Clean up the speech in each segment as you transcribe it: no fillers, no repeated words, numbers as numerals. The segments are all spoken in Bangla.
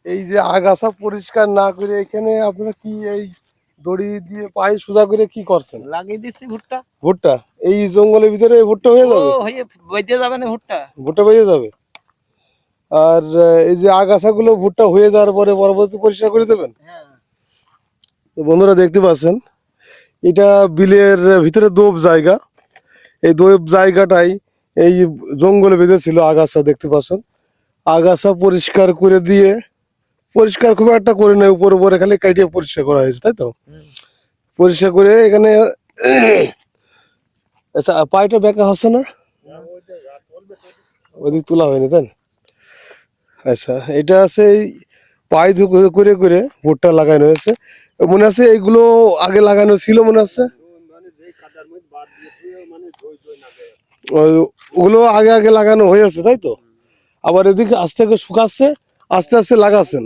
এই যে আগাছা পরিষ্কার না করে এখানে আপনারা কি এই দড়ি দিয়ে পায়ে সোজা করে কি করছেন? লাগিয়ে দিচ্ছি ভুট্টা। ভুট্টা এই জঙ্গলের ভিতরে ভুট্টা হয়ে যাবে? হয়ে বেঁধে যাবে না ভুট্টা। ভুট্টা বেজে যাবে। আর এই যে আগাছাগুলো ভুট্টা হয়ে যাওয়ার পরে পরবর্তী পরিষ্কার করে দেবেন। তো বন্ধুরা দেখতে পাচ্ছেন এটা বিলের ভিতরে দোব জায়গা। এই দোব জায়গাটাই এই জঙ্গলে বেঁধেছিল আগাছা, দেখতে পাচ্ছেন। আগাছা পরিষ্কার করে দিয়ে, পরিষ্কার খুব একটা করে নেই, উপরে উপরে খালি কাটিয়ে পরিষ্কার করা হয়েছে, তাই তো? পরিষ্কার করে এখানে আচ্ছা পায়টা বেঁকা হচ্ছে না, ওদিক তোলা হয়নি তাই না? আচ্ছা এটা আছে এই পায়ে করে করে ভুট্টা লাগানো হয়েছে। মনে আছে এইগুলো আগে লাগানো ছিল, মনে আছে ওগুলো আগে আগে লাগানো হয়েছে, তাই তো? আবার এদিকে আস্তে আস্তে শুকাচ্ছে, আস্তে আস্তে লাগাচ্ছেন।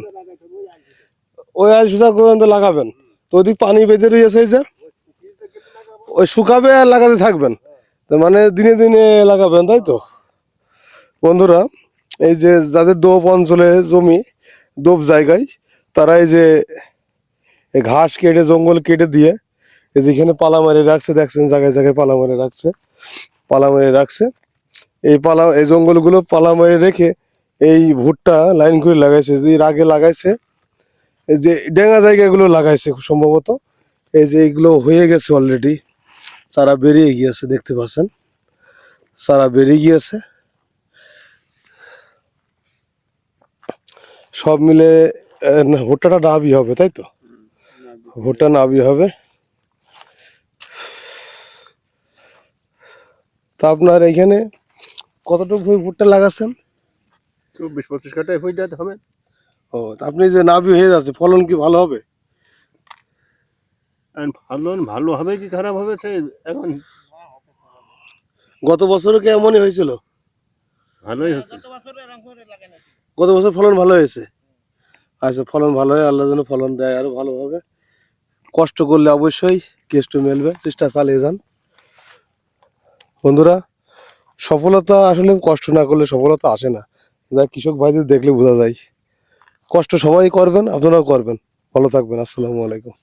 ওই আর সোজা পর্যন্ত লাগাবেন, তো ওদিক পানি বেঁধে রয়েছে, এই যে ওই শুকাবে আর লাগাতে থাকবেন, মানে দিনে দিনে লাগাবেন, তাই তো? বন্ধুরা এই যে যাদের দোপ অঞ্চলে জমি, দোপ জায়গায়, তারা এই যে ঘাস কেটে জঙ্গল কেটে দিয়ে এই যেখানে পালা মারে রাখছে, দেখছেন জায়গায় জায়গায় পালা মারে রাখছে, পালা মেরে রাখছে। এই জঙ্গলগুলো পালা মেরে রেখে এই ভুট্টা লাইন করে লাগাইছে, যে এর আগে লাগাইছে এই যে ডেঙ্গা জায়গাগুলো লাগাইছে খুব সম্ভবত। এই যে এইগুলো হয়ে গেছে অলরেডি, চারা বেরিয়ে গিয়েছে, দেখতে পাচ্ছেন চারা বেরিয়ে গিয়েছে। সব মিলে ভুট্টাটা নাবি হবে, তাই তো? ভুট্টা নাবি হবে। তা আপনার এখানে কতটুকু ভুট্টা লাগাচ্ছেন? 20-25 কাঠায় হয়ে যেতে হবে। ও, আপনি যে নাবি হয়ে যাচ্ছে, ফলন কি ভালো হবে? ফলন ভালো হবে কি খারাপ হবে সে এখন গত বছরও কি এমনই হয়েছিল? ভালোই হচ্ছে। গত বছর ফলন ভালো হয়েছে। আচ্ছা ফলন ভালো হয়, আল্লাহ যেন ফলন দেয় আরো ভালোভাবে। কষ্ট করলে অবশ্যই কেষ্ট মেলবে, চেষ্টা চালিয়ে যান বন্ধুরা। সফলতা আসলে কষ্ট না করলে সফলতা আসে না, যা কৃষক ভাইদের দেখলে বোঝা যায়। কষ্ট সবাই করবেন, আপনারাও করবেন। ভালো থাকবেন। আসসালামু আলাইকুম।